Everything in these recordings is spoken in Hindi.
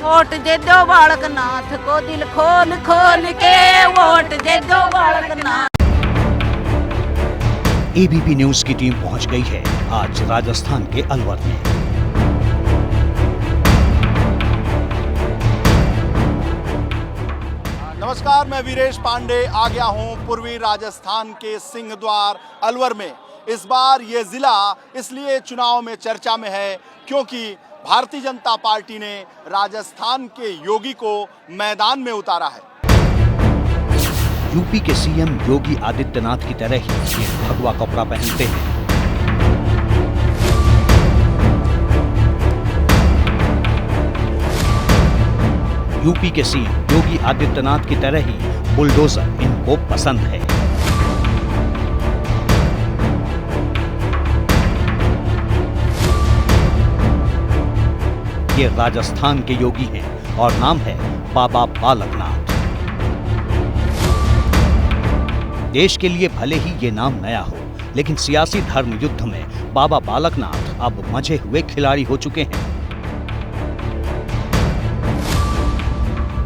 वोट दे दो बालकनाथ को दिल खोल खोल के वोट दे दो बालकनाथ। एबीपी न्यूज की टीम पहुंच गई है आज राजस्थान के अलवर में। नमस्कार, मैं वीरेश पांडे आ गया हूं पूर्वी राजस्थान के सिंहद्वार अलवर में। इस बार ये जिला इसलिए चुनाव में चर्चा में है क्योंकि भारतीय जनता पार्टी ने राजस्थान के योगी को मैदान में उतारा है। यूपी के सीएम योगी आदित्यनाथ की तरह ही ये भगवा कपड़ा पहनते हैं। यूपी के सीएम योगी आदित्यनाथ की तरह ही बुलडोजर इनको पसंद है। ये राजस्थान के योगी हैं और नाम है बाबा बालकनाथ। देश के लिए भले ही ये नाम नया हो, लेकिन सियासी धर्म युद्ध में बाबा बालकनाथ अब मंझे हुए खिलाड़ी हो चुके हैं।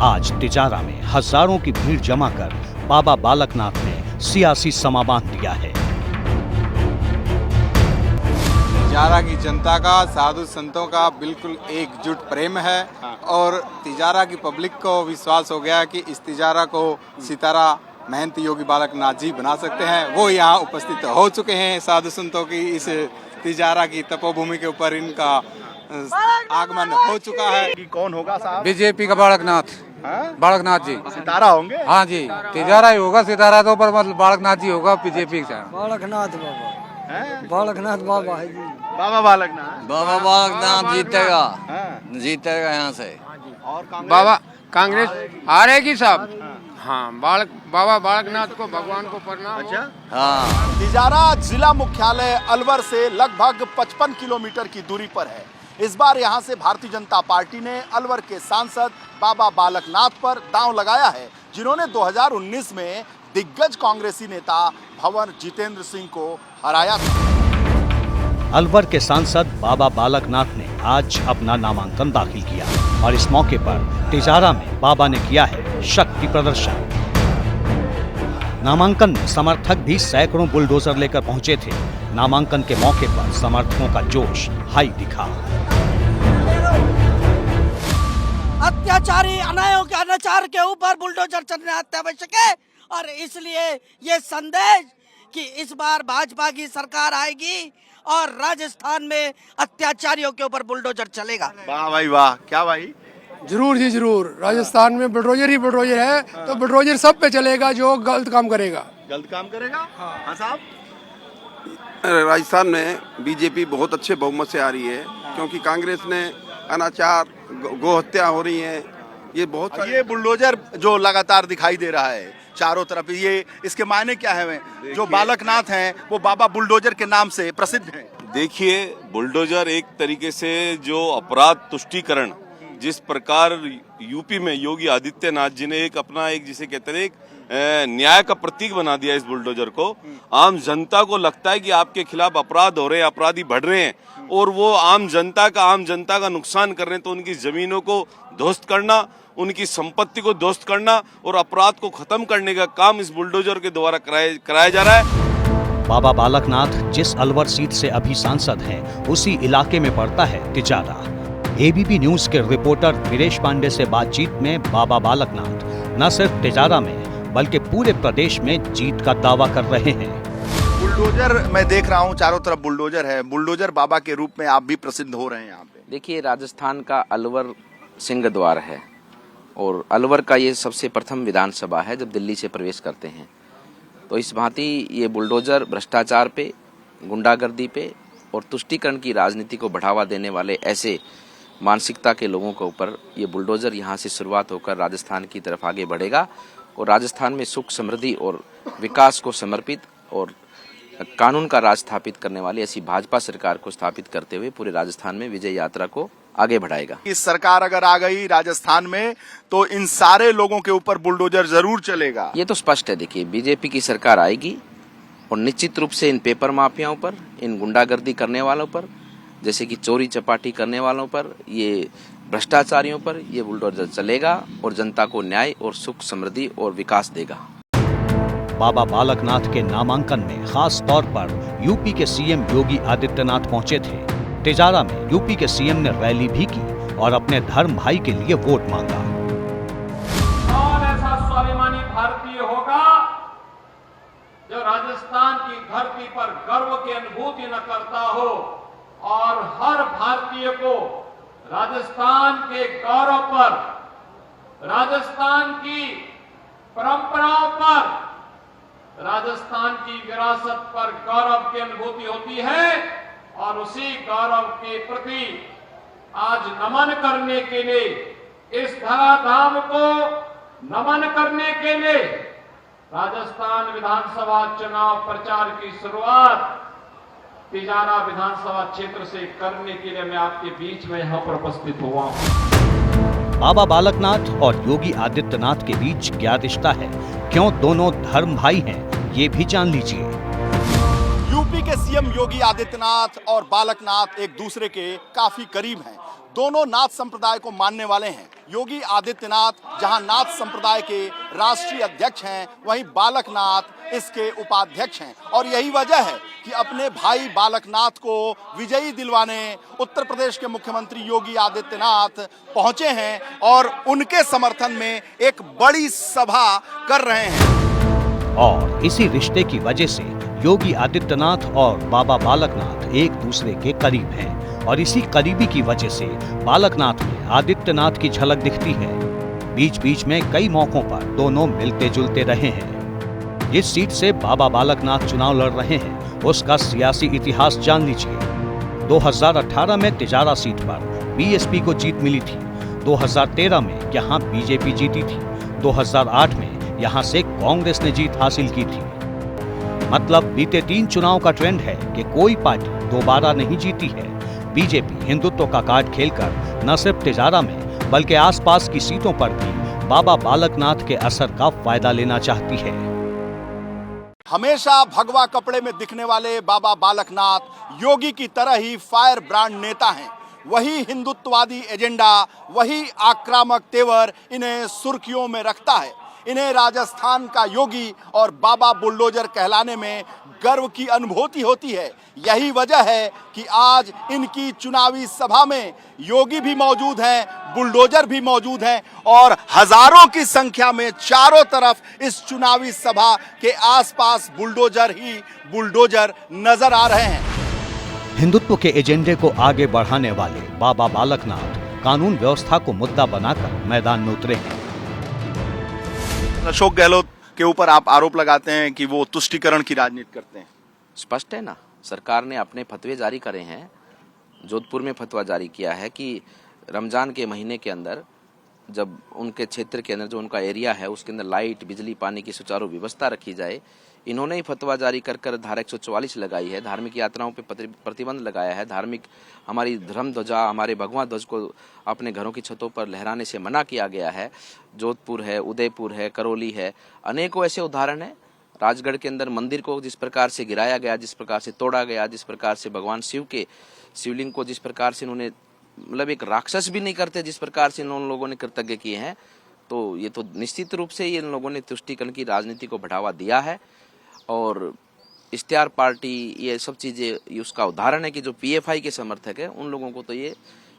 आज तिजारा में हजारों की भीड़ जमा कर बाबा बालकनाथ ने सियासी समा बांध दिया है। तिजारा की जनता का, साधु संतों का बिल्कुल एकजुट प्रेम है और तिजारा की पब्लिक को विश्वास हो गया कि इस तिजारा को सितारा महंत योगी बालकनाथ जी बना सकते हैं। वो यहाँ उपस्थित हो चुके हैं। साधु संतों की इस तिजारा की तपोभूमि के ऊपर इनका आगमन हो चुका है। कि कौन होगा साहब? बीजेपी का बालकनाथ, बालकनाथ जी सितारा होंगे। हाँ जी, तिजारा ही होगा, सितारा तो पर बालकनाथ जी होगा बीजेपी का। बालकनाथ बाबा, बालकनाथ बाबा है जी। बाबा बालकनाथ, बाबा बालकनाथ जीतेगा, जीतेगा यहाँ से। और बाबा कांग्रेस हारेगी सब। हाँ, बाबा बालकनाथ को भगवान को प्रणाम। अच्छा, हाँ। तिजारा जिला मुख्यालय अलवर से लगभग 55 किलोमीटर की दूरी पर है। इस बार यहां से भारतीय जनता पार्टी ने अलवर के सांसद बाबा बालकनाथ पर दांव लगाया है, जिन्होंने 2019 में दिग्गज कांग्रेसी नेता भंवर जितेंद्र सिंह को हराया था। अलवर के सांसद बाबा बालकनाथ ने आज अपना नामांकन दाखिल किया और इस मौके पर तिजारा में बाबा ने किया है शक्ति प्रदर्शन। नामांकन में समर्थक भी सैकड़ों बुलडोजर लेकर पहुंचे थे। नामांकन के मौके पर समर्थकों का जोश हाई दिखा। अत्याचारी अन्यायों के अनाचार के ऊपर बुलडोजर चलना अत्यावश्यक है और इसलिए ये संदेश कि इस बार भाजपा की सरकार आएगी और राजस्थान में अत्याचारियों के ऊपर बुलडोजर चलेगा। वाह भाई वाह, क्या भाई? जरूर जी जरूर। राजस्थान में बुलडोजर ही बुलडोजर है, तो बुलडोजर सब पे चलेगा जो गलत काम करेगा। गलत काम करेगा? हाँ साहब। राजस्थान में बीजेपी बहुत अच्छे बहुमत से आ रही है क्योंकि कांग्रेस ने अनाचार, गौ हत्या हो रही है, ये बहुत ये बुलडोजर जो लगातार दिखाई दे रहा है चारों तरफ, ये इसके मायने क्या है? जो बालकनाथ हैं वो बाबा बुलडोजर के नाम से प्रसिद्ध हैं। देखिए, बुलडोजर एक तरीके से जो अपराध तुष्टीकरण जिस प्रकार यूपी में योगी आदित्यनाथ जी ने एक अपना एक जिसे कहते हैं एक न्याय का प्रतीक बना दिया इस बुलडोजर को। आम जनता को लगता है कि आपके खिलाफ अपराध हो रहे हैं, अपराधी बढ़ रहे हैं और वो आम जनता का नुकसान कर रहे हैं, तो उनकी जमीनों को ध्वस्त करना, उनकी संपत्ति को ध्वस्त करना और अपराध को खत्म करने का काम इस बुलडोजर के द्वारा कराया जा रहा है। बाबा बालकनाथ जिस अलवर सीट से अभी सांसद हैं, उसी इलाके में पड़ता है तिजारा। एबीपी न्यूज के रिपोर्टर वीरेश पांडे से बातचीत में बाबा बालकनाथ न सिर्फ तिजारा में बल्कि पूरे प्रदेश में जीत का दावा कर रहे हैं। बुलडोजर मैं देख रहा हूँ, चारों तरफ बुलडोजर है। बुलडोजर बाबा के रूप में आप भी प्रसिद्ध हो रहे हैं यहाँ पे। देखिए, राजस्थान का अलवर सिंहद्वार है और अलवर का ये सबसे प्रथम विधानसभा है जब दिल्ली से प्रवेश करते हैं। तो इस भांति ये बुलडोजर भ्रष्टाचार पे, गुंडागर्दी पे और तुष्टीकरण की राजनीति को बढ़ावा देने वाले ऐसे मानसिकता के लोगों के ऊपर ये बुलडोजर यहाँ से शुरुआत होकर राजस्थान की तरफ आगे बढ़ेगा और राजस्थान में सुख, समृद्धि और विकास को समर्पित और कानून का राज स्थापित करने वाली ऐसी भाजपा सरकार को स्थापित करते हुए पूरे राजस्थान में विजय यात्रा को आगे बढ़ाएगा। इस सरकार अगर आ गई राजस्थान में तो इन सारे लोगों के ऊपर बुलडोजर जरूर चलेगा। ये तो स्पष्ट है। देखिए, बीजेपी की सरकार आएगी और निश्चित रूप से इन पेपर माफियाओं पर, इन गुंडागर्दी करने वालों पर, जैसे कि चोरी चपाटी करने वालों पर, ये भ्रष्टाचारियों पर ये बुलडोजर चलेगा और जनता को न्याय और सुख समृद्धि और विकास देगा। बाबा बालकनाथ के नामांकन में खास तौर पर यूपी के सीएम योगी आदित्यनाथ पहुंचे थे। तिजारा में यूपी के सीएम ने रैली भी की और अपने धर्म भाई के लिए वोट मांगा। कौन ऐसा स्वाभिमानी भारतीय होगा जो राजस्थान की धरती पर गर्व की अनुभूति न करता हो और हर भारतीय को राजस्थान के गौरव पर, राजस्थान की परंपराओं पर, राजस्थान की विरासत पर गौरव की अनुभूति होती है और उसी गौरव के प्रति आज नमन करने के लिए, इस धराधाम को नमन करने के लिए राजस्थान विधानसभा चुनाव प्रचार की शुरुआत तिजारा विधानसभा क्षेत्र से करने के लिए मैं आपके बीच में यहाँ पर उपस्थित हुआ हूँ। बाबा बालकनाथ और योगी आदित्यनाथ के बीच क्या रिश्ता है, क्यों दोनों धर्म भाई हैं, ये भी जान लीजिए। यूपी के सीएम योगी आदित्यनाथ और बालकनाथ एक दूसरे के काफी करीब हैं। दोनों नाथ संप्रदाय को मानने वाले हैं। योगी आदित्यनाथ जहां नाथ संप्रदाय के राष्ट्रीय अध्यक्ष हैं, वहीं बालकनाथ इसके उपाध्यक्ष हैं और यही वजह है कि अपने भाई बालकनाथ को विजयी दिलवाने उत्तर प्रदेश के मुख्यमंत्री योगी आदित्यनाथ पहुंचे हैं और उनके समर्थन में एक बड़ी सभा कर रहे हैं। और इसी रिश्ते की वजह से योगी आदित्यनाथ और बाबा बालकनाथ एक दूसरे के करीब हैं और इसी करीबी की वजह से बालकनाथ में आदित्यनाथ की झलक दिखती है। बीच बीच में कई मौकों पर दोनों मिलते जुलते रहे हैं। जिस सीट से बाबा बालकनाथ चुनाव लड़ रहे हैं उसका सियासी इतिहास जान लीजिए। 2018 में तिजारा सीट पर बीएसपी को जीत मिली थी। 2013 में यहां बीजेपी जीती थी। 2008 में यहां से कांग्रेस ने जीत हासिल की थी। मतलब बीते 3 चुनाव का ट्रेंड है कि कोई पार्टी दोबारा नहीं जीती है। बीजेपी हिंदुत्व का कार्ड खेलकर न सिर्फ तिजारा में बल्कि आसपास की सीटों पर भी बाबा बालकनाथ के असर का फायदा लेना चाहती है। हमेशा भगवा कपड़े में दिखने वाले बाबा बालकनाथ योगी की तरह ही फायर ब्रांड नेता हैं। वही हिंदुत्ववादी एजेंडा, वही आक्रामक तेवर इन्हें सुर्खियों में रखता है। इन्हें राजस्थान का योगी और बाबा बुलडोजर कहलाने में गर्व की अनुभूति होती है। यही वजह है कि आज इनकी चुनावी सभा में योगी भी मौजूद हैं, बुलडोजर भी मौजूद हैं और हजारों की संख्या में चारों तरफ इस चुनावी सभा के आसपास बुलडोजर ही बुलडोजर नजर आ रहे हैं। हिंदुत्व के एजेंडे को आगे बढ़ाने वाले बाबा बालकनाथ कानून व्यवस्था को मुद्दा बनाकर मैदान में उतरे हैं। अशोक गहलोत के ऊपर आप आरोप लगाते हैं कि वो तुष्टीकरण की राजनीति करते हैं। स्पष्ट है ना, सरकार ने अपने फतवे जारी करे हैं। जोधपुर में फतवा जारी किया है कि रमजान के महीने के अंदर जब उनके क्षेत्र के अंदर जो उनका एरिया है उसके अंदर लाइट, बिजली, पानी की सुचारू व्यवस्था रखी जाए। इन्होंने ही फतवा जारी कर धारा 144 लगाई है। धार्मिक यात्राओं पे प्रतिबंध लगाया है। धार्मिक हमारी धर्म ध्वजा, हमारे भगवा ध्वज को अपने घरों की छतों पर लहराने से मना किया गया है। जोधपुर है, उदयपुर है, करौली है, अनेकों ऐसे उदाहरण है। राजगढ़ के अंदर मंदिर को जिस प्रकार से गिराया गया, जिस प्रकार से तोड़ा गया, जिस प्रकार से भगवान शिव के शिवलिंग को जिस प्रकार से इन्होंने, मतलब एक राक्षस भी नहीं करते जिस प्रकार से इन लोगों ने कृतज्ञ किए हैं, तो ये तो निश्चित रूप से इन लोगों ने तुष्टीकरण की राजनीति को बढ़ावा दिया है। और इश्तिहार पार्टी, ये सब चीजें उसका उदाहरण है कि जो पीएफआई के समर्थक है उन लोगों को तो ये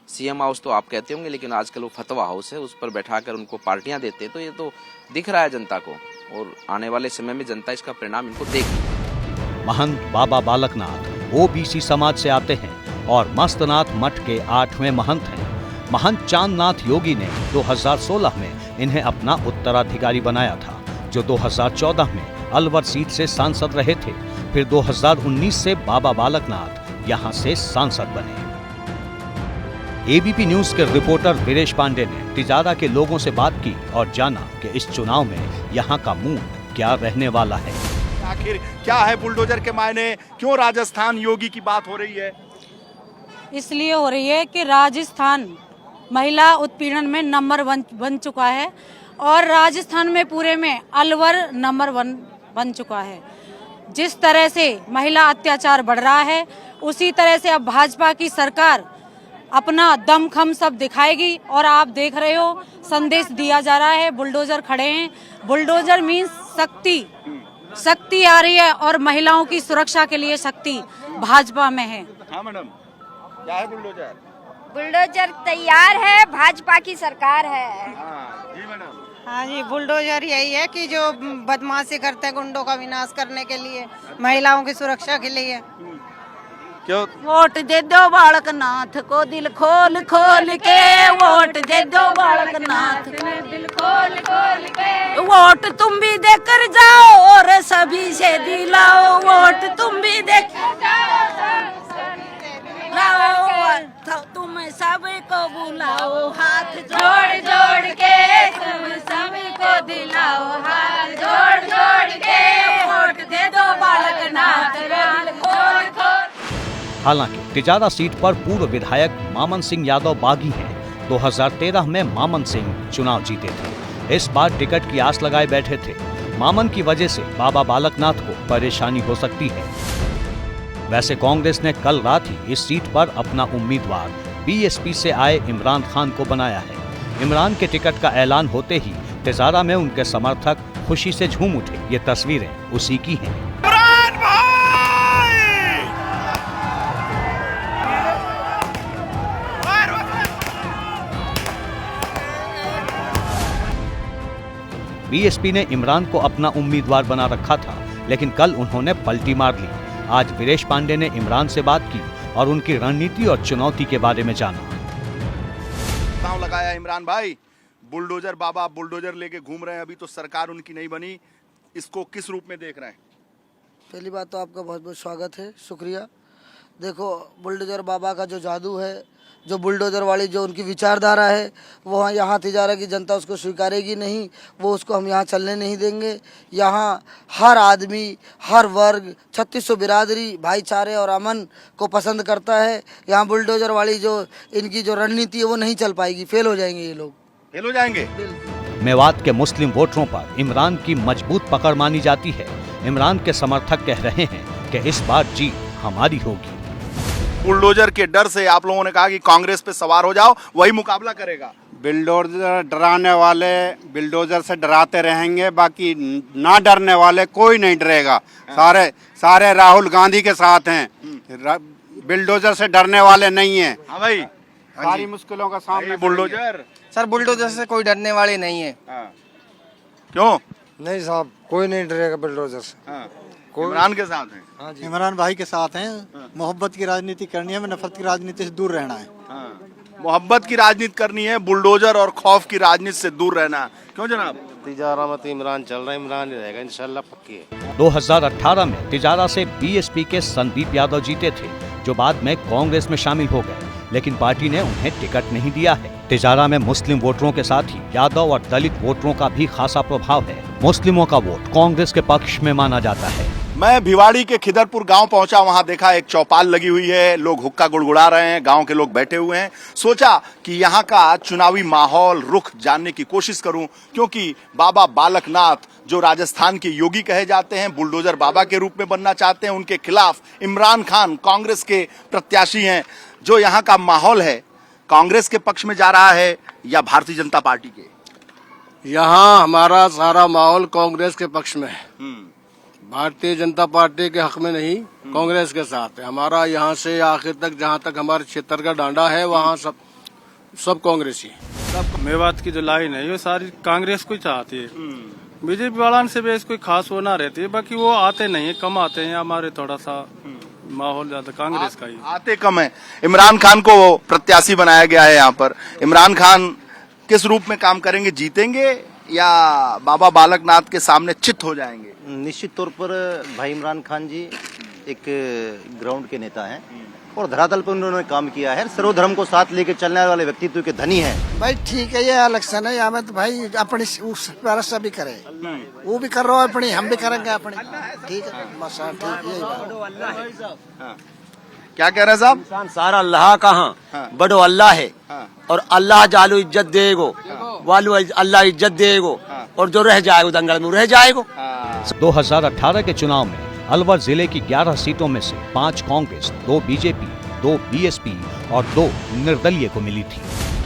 सीएम हाउस तो आप कहते होंगे, लेकिन आजकल वो फतवा हाउस है, उस पर बैठाकर उनको पार्टियां देते हैं। तो ये तो दिख रहा है जनता को और आने वाले समय में जनता इसका परिणाम इनको देगी। महंत बाबा बालकनाथ ओबीसी समाज से आते हैं और मस्तनाथ मठ के 8वें महंत हैं। महंत चांदनाथ योगी ने 2016 में इन्हें अपना उत्तराधिकारी बनाया था, जो 2014 में अलवर सीट से सांसद रहे थे। फिर 2019 से बाबा बालकनाथ यहां से सांसद बने। एबीपी न्यूज के रिपोर्टर वीरेश पांडे ने तिजारा के लोगों से बात की और जाना कि इस चुनाव में यहां का मूड क्या रहने वाला है। आखिर क्या है बुलडोजर के मायने, क्यों राजस्थान योगी की बात हो रही है? इसलिए हो रही है कि राजस्थान महिला उत्पीड़न में नंबर 1 बन चुका है और राजस्थान में पूरे में अलवर नंबर 1 बन चुका है। जिस तरह से महिला अत्याचार बढ़ रहा है उसी तरह से अब भाजपा की सरकार अपना दमखम सब दिखाएगी। और आप देख रहे हो संदेश दिया जा रहा है, बुलडोजर खड़े हैं। बुलडोजर मीन्स शक्ति, शक्ति आ रही है और महिलाओं की सुरक्षा के लिए शक्ति भाजपा में है। हाँ मैडम, क्या है बुलडोजर? बुलडोजर तैयार है, भाजपा की सरकार है। हाँ जी मैडम। हाँ जी, बुलडोजर यही है कि जो बदमाशी करते हैं गुंडों का विनाश करने के लिए, महिलाओं की सुरक्षा के लिए। क्यों? वोट दे दो बालकनाथ को दिल खोल खोल के, वोट दे दो बालकनाथ को दिल खोल खोल के। वोट तुम भी देकर जाओ और सभी से दिलाओ, वोट तुम भी देकर जाओ, तुम सबको बुलाओ, हाथ जोड़ जोड़ के तुम सबको दिलाओ, हाथ जोड़ जोड़ के वोट दे दो बालकनाथ को दिल खोल खोल। हालांकि तिजारा सीट पर पूर्व विधायक मामन सिंह यादव बागी हैं। 2013 में मामन सिंह चुनाव जीते थे। इस बार टिकट की आस लगाए बैठे थे। मामन की वजह से बाबा बालकनाथ को परेशानी हो सकती है। वैसे कांग्रेस ने कल रात ही इस सीट पर अपना उम्मीदवार बीएसपी से आए इमरान खान को बनाया है। इमरान के टिकट का ऐलान होते ही तिजारा में उनके समर्थक खुशी से झूम उठे। ये तस्वीरें उसी की हैं। बीएसपी ने इमरान को अपना उम्मीदवार बना रखा था, लेकिन कल उन्होंने पलटी मार ली। आज वीरेश पांडे ने इमरान से बात की और उनकी रणनीति और चुनौती के बारे में जाना। दांव लगाया इमरान भाई, बुलडोजर बाबा बुलडोजर लेके घूम रहे हैं, अभी तो सरकार उनकी नहीं बनी, इसको किस रूप में देख रहे हैं? पहली बात तो आपका बहुत बहुत स्वागत है, शुक्रिया। देखो, बुलडोजर बाबा का जो जादू है, जो बुलडोजर वाली जो उनकी विचारधारा है, वो यहाँ तिजारा की जनता उसको स्वीकारेगी नहीं, वो उसको हम यहाँ चलने नहीं देंगे। यहाँ हर आदमी, हर वर्ग, 3600 बिरादरी भाईचारे और अमन को पसंद करता है। यहाँ बुलडोजर वाली जो इनकी जो रणनीति है वो नहीं चल पाएगी, फेल हो जाएंगे ये लोग, फेल हो जाएंगे। मेवात के मुस्लिम वोटरों पर इमरान की मजबूत पकड़ मानी जाती है। इमरान के समर्थक कह रहे हैं कि इस बार जीत हमारी होगी। बुलडोजर के डर से आप लोगों ने कहा कि कांग्रेस पे सवार हो जाओ, वही मुकाबला करेगा। बिल्डोजर डराने वाले बिल्डोजर से डराते रहेंगे, बाकी ना डरने वाले कोई नहीं डरेगा। सारे राहुल गांधी के साथ हैं, बिल्डोजर से डरने वाले नहीं हैं। हाँ भाई, सारी मुश्किलों का सामना बुलडोजर। सर बुलडोजर से कोई डरने वाले नहीं है। क्यों? नहीं साहब, कोई नहीं डरेगा बुलडोजर से। इमरान के साथ हैं। हाँ जी, इमरान भाई के साथ हैं। मोहब्बत की राजनीति करनी है, नफरत की राजनीति से दूर रहना है। मोहब्बत की राजनीति करनी है, बुलडोजर और खौफ की राजनीति से दूर रहना। क्यों जनाब? तिजारा में तो इमरान चल रहा है, इमरान ही रहेगा इंशाल्लाह, पक्की है। 2018 में तिजारा से बीएसपी के संदीप यादव जीते थे, जो बाद में कांग्रेस में शामिल हो गए, लेकिन पार्टी ने उन्हें टिकट नहीं दिया है। तिजारा में मुस्लिम वोटरों के साथ ही यादव और दलित वोटरों का भी खासा प्रभाव है। मुस्लिमों का वोट कांग्रेस के पक्ष में माना जाता है। मैं भिवाड़ी के खिदरपुर गांव पहुंचा, वहां देखा एक चौपाल लगी हुई है, लोग हुक्का गुड़गुड़ा रहे हैं, गांव के लोग बैठे हुए हैं। सोचा कि यहां का चुनावी माहौल रुख जानने की कोशिश करूं, क्योंकि बाबा बालकनाथ जो राजस्थान के योगी कहे जाते हैं, बुलडोजर बाबा के रूप में बनना चाहते हैं, उनके खिलाफ इमरान खान कांग्रेस के प्रत्याशी हैं। जो यहाँ का माहौल है, कांग्रेस के पक्ष में जा रहा है या भारतीय जनता पार्टी के? यहाँ हमारा सारा माहौल कांग्रेस के पक्ष में है, भारतीय जनता पार्टी के हक में नहीं, कांग्रेस के साथ है। हमारा यहाँ से आखिर तक, जहाँ तक हमारे क्षेत्र का डांडा है, वहाँ सब कांग्रेसी है। मेवात की जो लाइन है ये सारी कांग्रेस को ही चाहती है। बीजेपी वाला से भी कोई खास वो ना रहती है, बाकी वो आते नहीं है, कम आते हैं। हमारे थोड़ा सा माहौल ज्यादा कांग्रेस का ही आते कम है। इमरान खान को प्रत्याशी बनाया गया है यहाँ पर। इमरान खान किस रूप में काम करेंगे? जीतेंगे या बाबा बालकनाथ के सामने चित हो जाएंगे? निश्चित तौर पर भाई इमरान खान जी एक ग्राउंड के नेता हैं और धरातल पर उन्होंने काम किया है। सर्वधर्म को साथ लेकर चलने वाले व्यक्तित्व के धनी हैं। भाई ठीक है, ये इलेक्शन है, यहाँ में तो भाई अपनी व्यवस्था भी करे, वो भी कर रहा है अपनी, हम भी करेंगे अपनी। ठीक है, बस ठीक, यही बात। क्या कह रहे हैं साहब? इंसान सारा अल्लाह का हाँ, बड़ो अल्लाह है और अल्लाह जालू इज्जत देगो, वालू अल्लाह इज्जत देगो और जो रह जाएगो दंगल में रह जाएगो। 2018 के चुनाव में अलवर जिले की 11 सीटों में से 5 कांग्रेस, 2 बीजेपी, 2 बीएसपी और 2 निर्दलीय को मिली थी।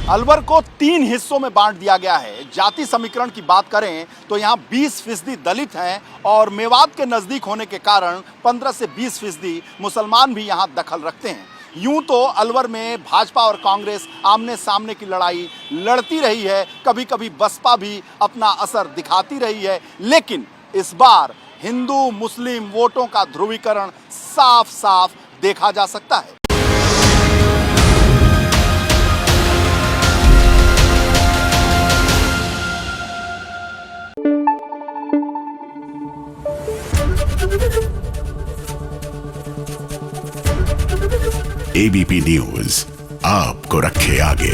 अलवर को 3 हिस्सों में बांट दिया गया है। जाति समीकरण की बात करें तो यहाँ 20% दलित हैं और मेवात के नजदीक होने के कारण 15 से 20% मुसलमान भी यहाँ दखल रखते हैं। यूं तो अलवर में भाजपा और कांग्रेस आमने सामने की लड़ाई लड़ती रही है, कभी कभी बसपा भी अपना असर दिखाती रही है, लेकिन इस बार हिंदू मुस्लिम वोटों का ध्रुवीकरण साफ साफ देखा जा सकता है। एबीपी न्यूज आपको रखे आगे।